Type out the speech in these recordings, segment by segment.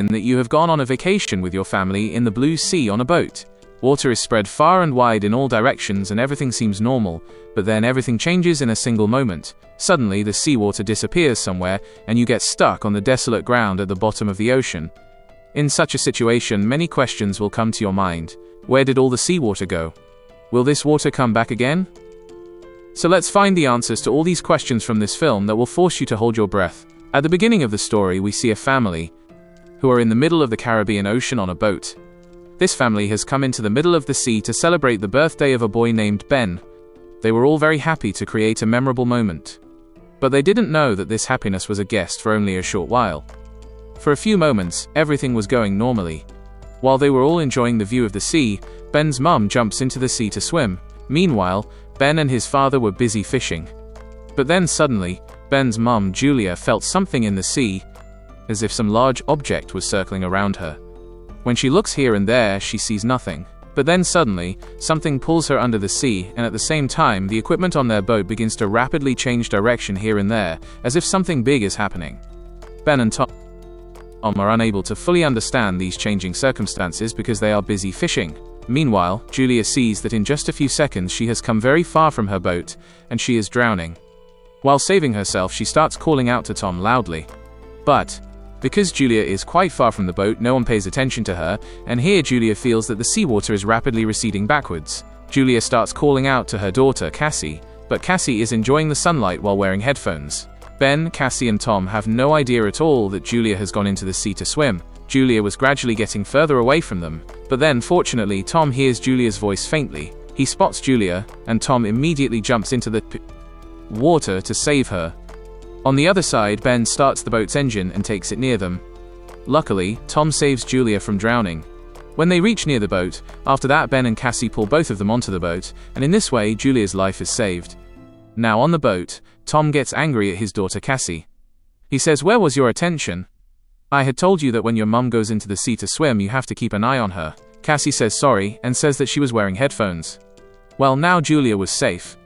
that you have gone on a vacation with your family in the blue sea on a boat. Water is spread far and wide in all directions and everything seems normal, but then everything changes in a single moment. Suddenly the seawater disappears somewhere and you get stuck on the desolate ground at the bottom of the ocean. In such a situation, many questions will come to your mind. Where did all the seawater go? Will this water come back again? So let's find the answers to all these questions from this film that will force you to hold your breath. At the beginning of the story, we see a family who are in the middle of the Caribbean Ocean on a boat. This family has come into the middle of the sea to celebrate the birthday of a boy named Ben. They were all very happy to create a memorable moment. But they didn't know that this happiness was a guest for only a short while. For a few moments, everything was going normally. While they were all enjoying the view of the sea, Ben's mum jumps into the sea to swim. Meanwhile, Ben and his father were busy fishing. But then suddenly, Ben's mum, Julia, felt something in the sea, as if some large object was circling around her. When she looks here and there, she sees nothing. But then suddenly, something pulls her under the sea, and at the same time, the equipment on their boat begins to rapidly change direction here and there, as if something big is happening. Ben and Tom are unable to fully understand these changing circumstances because they are busy fishing. Meanwhile, Julia sees that in just a few seconds she has come very far from her boat, and she is drowning. While saving herself, she starts calling out to Tom loudly. But because Julia is quite far from the boat, no one pays attention to her, and here Julia feels that the seawater is rapidly receding backwards. Julia starts calling out to her daughter, Cassie, but Cassie is enjoying the sunlight while wearing headphones. Ben, Cassie and Tom have no idea at all that Julia has gone into the sea to swim. Julia was gradually getting further away from them, but then fortunately Tom hears Julia's voice faintly. He spots Julia, and Tom immediately jumps into the water to save her. On the other side, Ben starts the boat's engine and takes it near them. Luckily, Tom saves Julia from drowning. When they reach near the boat, after that Ben and Cassie pull both of them onto the boat, and in this way Julia's life is saved. Now on the boat, Tom gets angry at his daughter Cassie. He says, "Where was your attention? I had told you that when your mum goes into the sea to swim, you have to keep an eye on her." Cassie says sorry and says that she was wearing headphones. Well, now Julia was safe.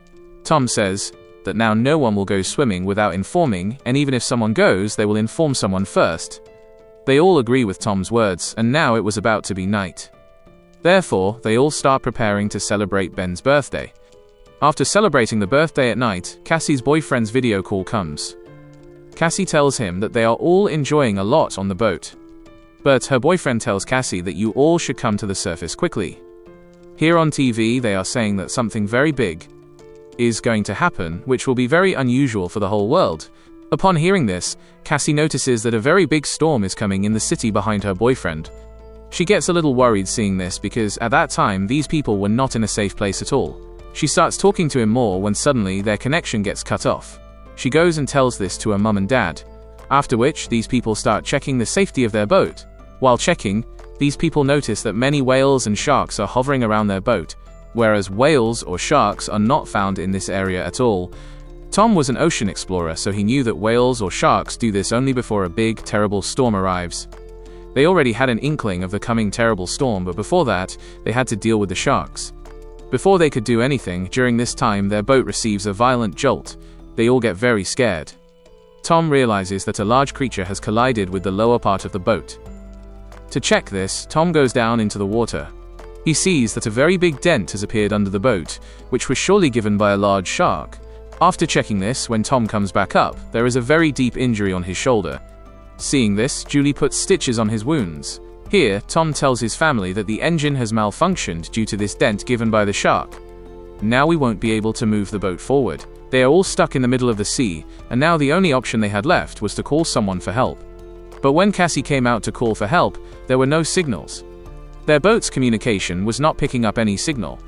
Tom says that now no one will go swimming without informing, and even if someone goes, they will inform someone first. They all agree with Tom's words, and now it was about to be night. Therefore, they all start preparing to celebrate Ben's birthday. After celebrating the birthday at night, Cassie's boyfriend's video call comes. Cassie tells him that they are all enjoying a lot on the boat. But her boyfriend tells Cassie that you all should come to the surface quickly. Here on TV, they are saying that something very big is going to happen, which will be very unusual for the whole world. Upon hearing this, Cassie notices that a very big storm is coming in the city behind her boyfriend. She gets a little worried seeing this because at that time these people were not in a safe place at all. She starts talking to him more when suddenly their connection gets cut off. She goes and tells this to her mum and dad, after which these people start checking the safety of their boat. While checking, these people notice that many whales and sharks are hovering around their boat, whereas whales or sharks are not found in this area at all. Tom was an ocean explorer, so he knew that whales or sharks do this only before a big, terrible storm arrives. They already had an inkling of the coming terrible storm, but before that, they had to deal with the sharks. Before they could do anything, during this time their boat receives a violent jolt. They all get very scared. Tom realizes that a large creature has collided with the lower part of the boat. To check this, Tom goes down into the water. He sees that a very big dent has appeared under the boat, which was surely given by a large shark. After checking this, when Tom comes back up, there is a very deep injury on his shoulder. Seeing this, Julie puts stitches on his wounds. Here, Tom tells his family that the engine has malfunctioned due to this dent given by the shark. Now we won't be able to move the boat forward. They are all stuck in the middle of the sea, and now the only option they had left was to call someone for help. But when Cassie came out to call for help, there were no signals. Their boat's communication was not picking up any signal.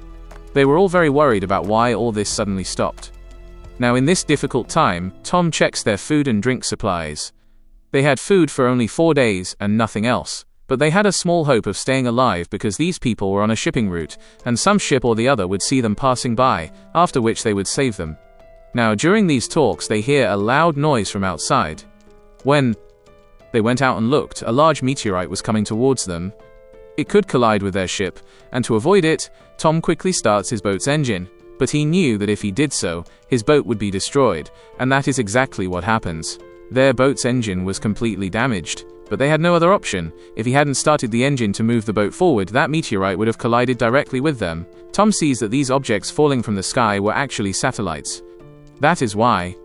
They were all very worried about why all this suddenly stopped. Now in this difficult time, Tom checks their food and drink supplies. They had food for only 4 days and nothing else, but they had a small hope of staying alive because these people were on a shipping route, and some ship or the other would see them passing by, after which they would save them. Now during these talks they hear a loud noise from outside. When they went out and looked, a large meteorite was coming towards them. It could collide with their ship, and to avoid it, Tom quickly starts his boat's engine. But he knew that if he did so, his boat would be destroyed, and that is exactly what happens. Their boat's engine was completely damaged. But they had no other option. If he hadn't started the engine to move the boat forward, that meteorite would have collided directly with them. Tom sees that these objects falling from the sky were actually satellites. That is why.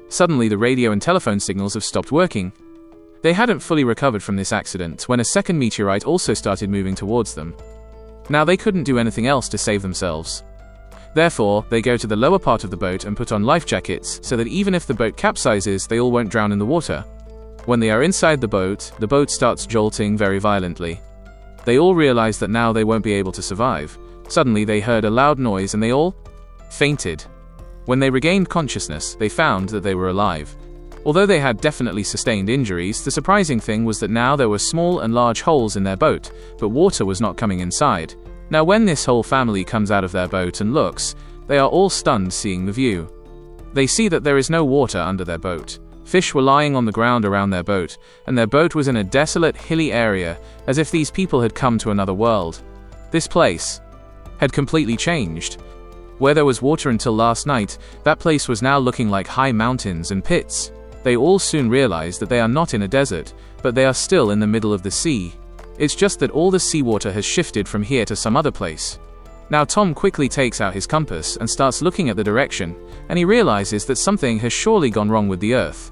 Suddenly the radio and telephone signals have stopped working. They hadn't fully recovered from this accident when a second meteorite also started moving towards them. Now they couldn't do anything else to save themselves. Therefore, they go to the lower part of the boat and put on life jackets so that even if the boat capsizes, they all won't drown in the water. When they are inside the boat starts jolting very violently. They all realize that now they won't be able to survive. Suddenly they heard a loud noise and they all fainted. When they regained consciousness, they found that they were alive. Although they had definitely sustained injuries, the surprising thing was that now there were small and large holes in their boat, but water was not coming inside. Now when this whole family comes out of their boat and looks, they are all stunned seeing the view. They see that there is no water under their boat. Fish were lying on the ground around their boat, and their boat was in a desolate, hilly area, as if these people had come to another world. This place had completely changed. Where there was water until last night, that place was now looking like high mountains and pits. They all soon realize that they are not in a desert, but they are still in the middle of the sea. It's just that all the seawater has shifted from here to some other place. Now Tom quickly takes out his compass and starts looking at the direction, and he realizes that something has surely gone wrong with the Earth.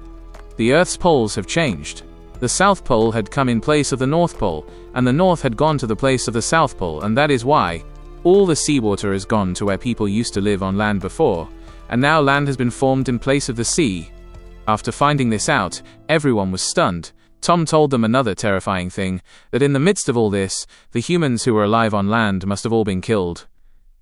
The Earth's poles have changed. The South Pole had come in place of the North Pole, and the North had gone to the place of the South Pole, and that is why all the seawater has gone to where people used to live on land before, and now land has been formed in place of the sea. After finding this out, everyone was stunned. Tom told them another terrifying thing, that in the midst of all this, the humans who were alive on land must have all been killed.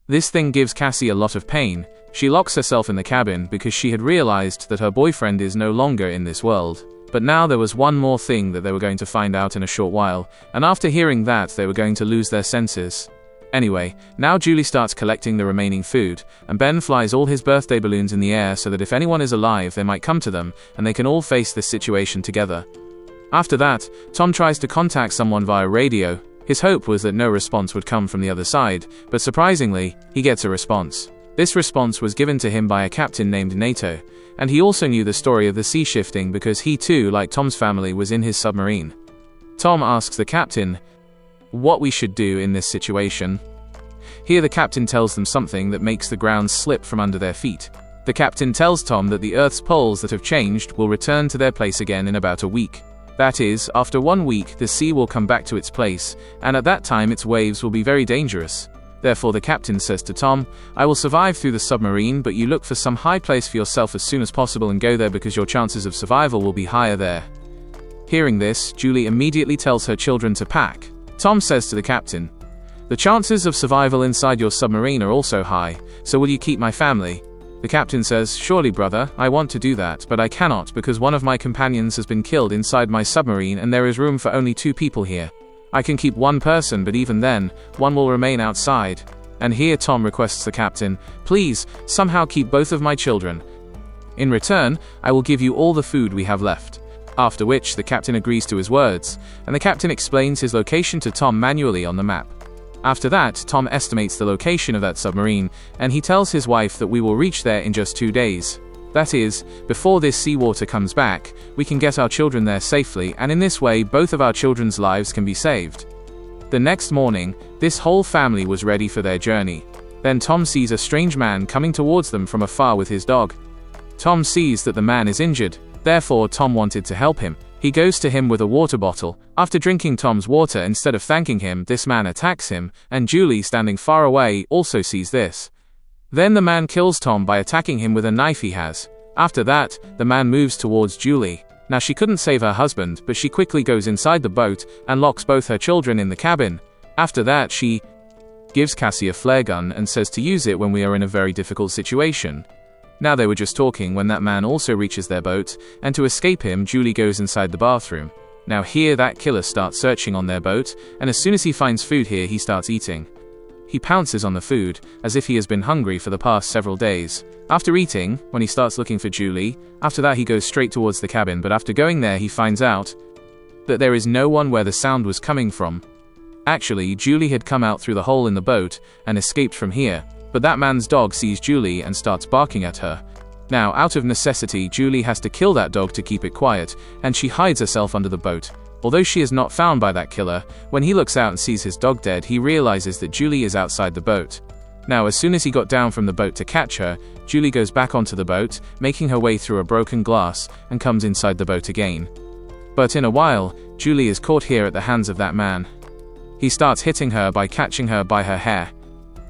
This thing gives Cassie a lot of pain. She locks herself in the cabin because she had realized that her boyfriend is no longer in this world. But now there was one more thing that they were going to find out in a short while, and after hearing that, they were going to lose their senses. Anyway, now Julie starts collecting the remaining food, and Ben flies all his birthday balloons in the air so that if anyone is alive, they might come to them, and they can all face this situation together. After that, Tom tries to contact someone via radio. His hope was that no response would come from the other side, but surprisingly, he gets a response. This response was given to him by a captain named NATO, and he also knew the story of the sea shifting because he too, like Tom's family, was in his submarine. Tom asks the captain what we should do in this situation. Here the captain tells them something that makes the ground slip from under their feet. The captain tells Tom that the Earth's poles that have changed will return to their place again in about a week. That is, after 1 week, the sea will come back to its place, and at that time its waves will be very dangerous. Therefore the captain says to Tom, I will survive through the submarine, but you look for some high place for yourself as soon as possible and go there because your chances of survival will be higher there. Hearing this, Julie immediately tells her children to pack. Tom says to the captain, the chances of survival inside your submarine are also high, so will you keep my family? The captain says, surely brother, I want to do that, but I cannot because one of my companions has been killed inside my submarine and there is room for only 2 people here. I can keep 1 person, but even then, 1 will remain outside. And here Tom requests the captain, please, somehow keep both of my children. In return, I will give you all the food we have left. After which, the captain agrees to his words, and the captain explains his location to Tom manually on the map. After that, Tom estimates the location of that submarine, and he tells his wife that we will reach there in just 2 days. That is, before this seawater comes back, we can get our children there safely, and in this way both of our children's lives can be saved. The next morning, this whole family was ready for their journey. Then Tom sees a strange man coming towards them from afar with his dog. Tom sees that the man is injured, therefore Tom wanted to help him. He goes to him with a water bottle. After drinking Tom's water, instead of thanking him, this man attacks him, and Julie, standing far away, also sees this. Then the man kills Tom by attacking him with a knife he has. After that, the man moves towards Julie. Now she couldn't save her husband, but she quickly goes inside the boat and locks both her children in the cabin. After that, she gives Cassie a flare gun and says to use it when we are in a very difficult situation. Now they were just talking when that man also reaches their boat, and to escape him, Julie goes inside the bathroom. Now here that killer starts searching on their boat, and as soon as he finds food here, he starts eating. He pounces on the food, as if he has been hungry for the past several days. After eating, when he starts looking for Julie, after that he goes straight towards the cabin, but after going there he finds out that there is no one where the sound was coming from. Actually, Julie had come out through the hole in the boat, and escaped from here. But that man's dog sees Julie and starts barking at her. Now, out of necessity, Julie has to kill that dog to keep it quiet, and she hides herself under the boat. Although she is not found by that killer, when he looks out and sees his dog dead, he realizes that Julie is outside the boat. Now, as soon as he got down from the boat to catch her, Julie goes back onto the boat, making her way through a broken glass, and comes inside the boat again. But in a while, Julie is caught here at the hands of that man. He starts hitting her by catching her by her hair.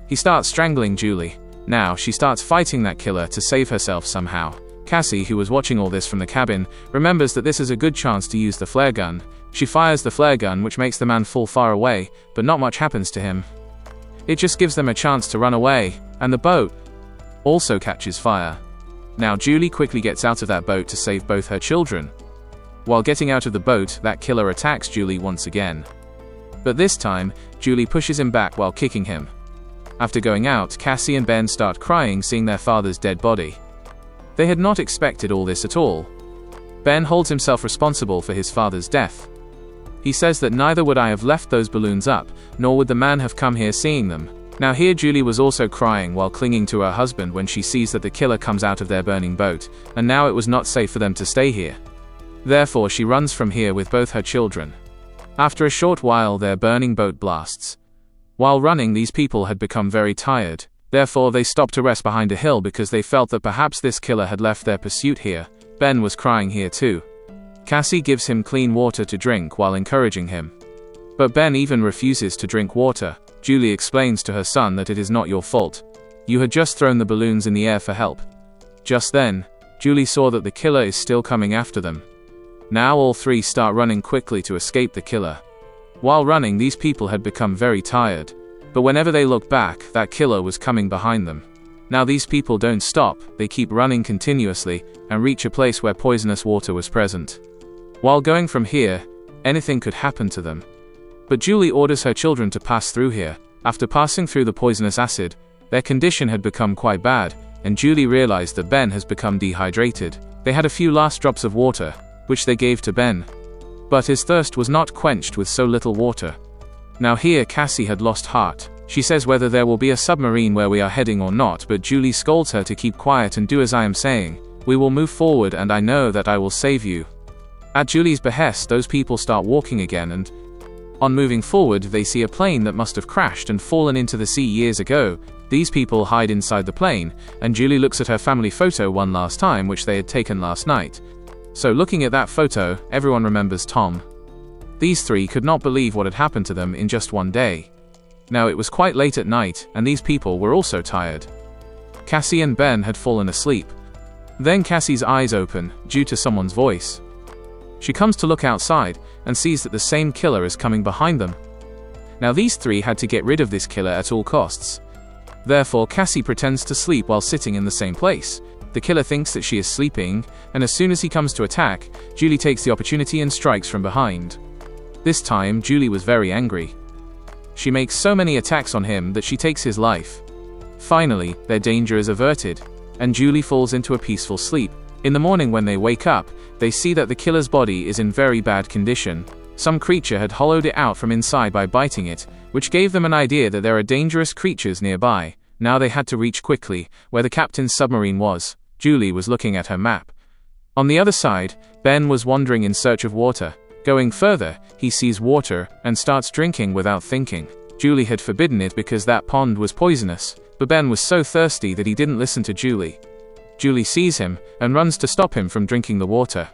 He starts strangling Julie. Now, she starts fighting that killer to save herself somehow. Cassie, who was watching all this from the cabin, remembers that this is a good chance to use the flare gun. She fires the flare gun, which makes the man fall far away, but not much happens to him. It just gives them a chance to run away, and the boat also catches fire. Now Julie quickly gets out of that boat to save both her children. While getting out of the boat, that killer attacks Julie once again. But this time, Julie pushes him back while kicking him. After going out, Cassie and Ben start crying seeing their father's dead body. They had not expected all this at all. Ben holds himself responsible for his father's death. He says that neither would I have left those balloons up, nor would the man have come here seeing them. Now here Julie was also crying while clinging to her husband when she sees that the killer comes out of their burning boat, and now it was not safe for them to stay here. Therefore she runs from here with both her children. After a short while their burning boat blasts. While running, these people had become very tired. Therefore they stopped to rest behind a hill because they felt that perhaps this killer had left their pursuit here. Ben was crying here too. Cassie gives him clean water to drink while encouraging him. But Ben even refuses to drink water. Julie explains to her son that it is not your fault. You had just thrown the balloons in the air for help. Just then, Julie saw that the killer is still coming after them. Now all three start running quickly to escape the killer. While running, these people had become very tired. But whenever they looked back, that killer was coming behind them. Now these people don't stop, they keep running continuously, and reach a place where poisonous water was present. While going from here, anything could happen to them. But Julie orders her children to pass through here. After passing through the poisonous acid, their condition had become quite bad, and Julie realized that Ben has become dehydrated. They had a few last drops of water, which they gave to Ben. But his thirst was not quenched with so little water. Now here Cassie had lost heart. She says whether there will be a submarine where we are heading or not, but Julie scolds her to keep quiet and do as I am saying. We will move forward and I know that I will save you. At Julie's behest, those people start walking again, and on moving forward they see a plane that must have crashed and fallen into the sea years ago. These people hide inside the plane, and Julie looks at her family photo one last time which they had taken last night. So looking at that photo, everyone remembers Tom. These three could not believe what had happened to them in just one day. Now it was quite late at night, and these people were also tired. Cassie and Ben had fallen asleep. Then Cassie's eyes open, due to someone's voice. She comes to look outside, and sees that the same killer is coming behind them. Now these three had to get rid of this killer at all costs. Therefore Cassie pretends to sleep while sitting in the same place. The killer thinks that she is sleeping, and as soon as he comes to attack, Julie takes the opportunity and strikes from behind. This time, Julie was very angry. She makes so many attacks on him that she takes his life. Finally, their danger is averted, and Julie falls into a peaceful sleep. In the morning when they wake up, they see that the killer's body is in very bad condition. Some creature had hollowed it out from inside by biting it, which gave them an idea that there are dangerous creatures nearby. Now they had to reach quickly, where the captain's submarine was. Julie was looking at her map. On the other side, Ben was wandering in search of water. Going further, he sees water, and starts drinking without thinking. Julie had forbidden it because that pond was poisonous, but Ben was so thirsty that he didn't listen to Julie. Julie sees him, and runs to stop him from drinking the water.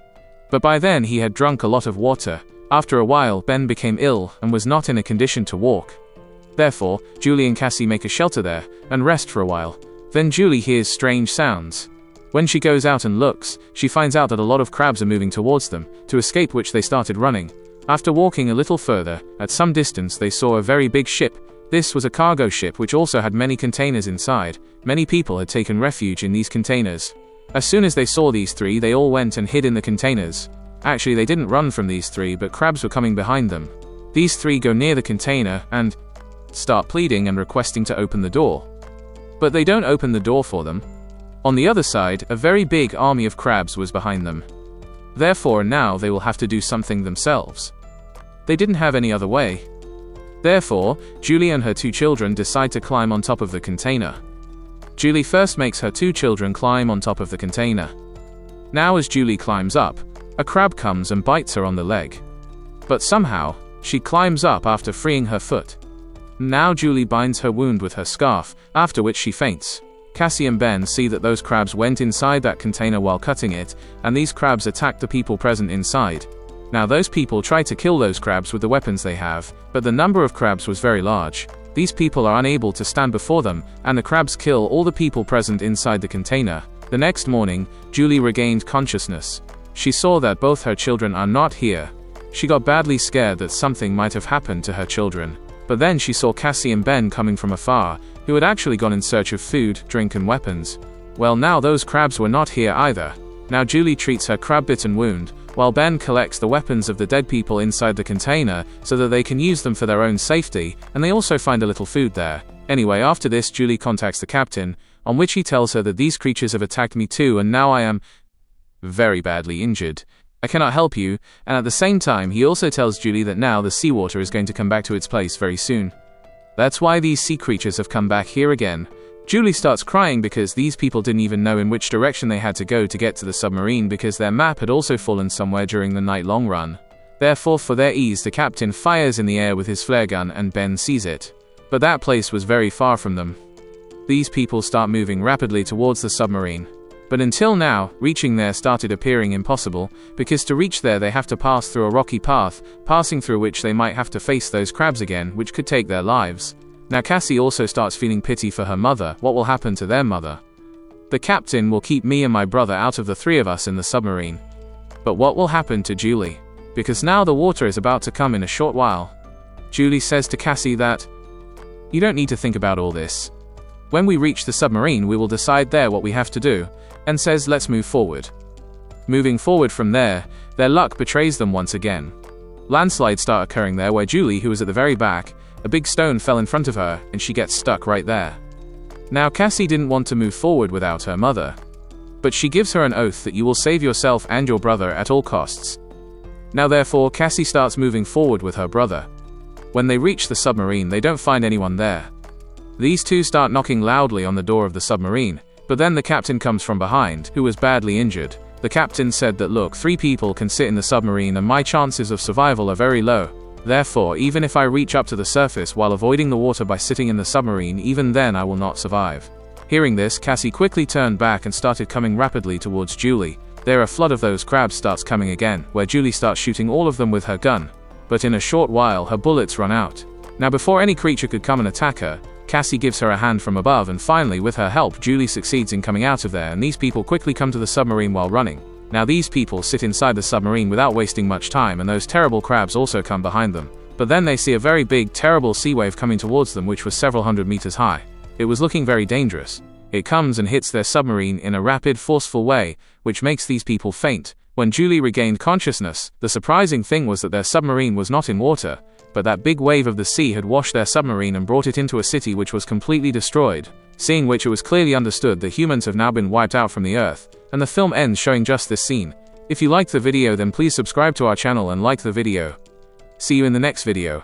But by then he had drunk a lot of water. After a while, Ben became ill, and was not in a condition to walk. Therefore, Julie and Cassie make a shelter there, and rest for a while. Then Julie hears strange sounds. When she goes out and looks, she finds out that a lot of crabs are moving towards them, to escape which they started running. After walking a little further, at some distance they saw a very big ship. This was a cargo ship which also had many containers inside. Many people had taken refuge in these containers. As soon as they saw these three, they all went and hid in the containers. Actually, they didn't run from these three, but crabs were coming behind them. These three go near the container and start pleading and requesting to open the door. But they don't open the door for them. On the other side, a very big army of crabs was behind them. Therefore now they will have to do something themselves. They didn't have any other way. Therefore, Julie and her two children decide to climb on top of the container. Julie first makes her two children climb on top of the container. Now as Julie climbs up, a crab comes and bites her on the leg. But somehow, she climbs up after freeing her foot. Now Julie binds her wound with her scarf, after which she faints. Cassie and Ben see that those crabs went inside that container while cutting it, and these crabs attacked the people present inside. Now those people try to kill those crabs with the weapons they have, but the number of crabs was very large. These people are unable to stand before them, and the crabs kill all the people present inside the container. The next morning, Julie regained consciousness. She saw that both her children are not here. She got badly scared that something might have happened to her children. But then she saw Cassie and Ben coming from afar, who had actually gone in search of food, drink and weapons. Well, now those crabs were not here either. Now Julie treats her crab-bitten wound, while Ben collects the weapons of the dead people inside the container so that they can use them for their own safety, and they also find a little food there. Anyway, after this, Julie contacts the captain, on which he tells her that these creatures have attacked me too, and now I am very badly injured. I cannot help you, and at the same time he also tells Julie that now the seawater is going to come back to its place very soon. That's why these sea creatures have come back here again. Julie starts crying because these people didn't even know in which direction they had to go to get to the submarine because their map had also fallen somewhere during the night-long run. Therefore, for their ease, the captain fires in the air with his flare gun and Ben sees it. But that place was very far from them. These people start moving rapidly towards the submarine. But until now, reaching there started appearing impossible, because to reach there they have to pass through a rocky path, passing through which they might have to face those crabs again, which could take their lives. Now Cassie also starts feeling pity for her mother. What will happen to their mother? The captain will keep me and my brother out of the three of us in the submarine. But what will happen to Julie? Because now the water is about to come in a short while. Julie says to Cassie that, "You don't need to think about all this. When we reach the submarine we will decide there what we have to do," and says let's move forward. Moving forward from there, their luck betrays them once again. Landslides start occurring there where Julie, who was at the very back, a big stone fell in front of her and she gets stuck right there. Now Cassie didn't want to move forward without her mother. But she gives her an oath that you will save yourself and your brother at all costs. Now therefore Cassie starts moving forward with her brother. When they reach the submarine they don't find anyone there. These two start knocking loudly on the door of the submarine, but then the captain comes from behind, who was badly injured. The captain said that look, 3 people can sit in the submarine and my chances of survival are very low. Therefore, even if I reach up to the surface while avoiding the water by sitting in the submarine, even then I will not survive. Hearing this, Cassie quickly turned back and started coming rapidly towards Julie. There a flood of those crabs starts coming again, where Julie starts shooting all of them with her gun. But in a short while her bullets run out. Now before any creature could come and attack her, Cassie gives her a hand from above, and finally with her help Julie succeeds in coming out of there, and these people quickly come to the submarine while running. Now these people sit inside the submarine without wasting much time, and those terrible crabs also come behind them. But then they see a very big, terrible sea wave coming towards them, which was several hundred meters high. It was looking very dangerous. It comes and hits their submarine in a rapid, forceful way, which makes these people faint. When Julie regained consciousness, the surprising thing was that their submarine was not in water, but that big wave of the sea had washed their submarine and brought it into a city which was completely destroyed. Seeing which, it was clearly understood that humans have now been wiped out from the earth, and the film ends showing just this scene. If you liked the video then please subscribe to our channel and like the video. See you in the next video.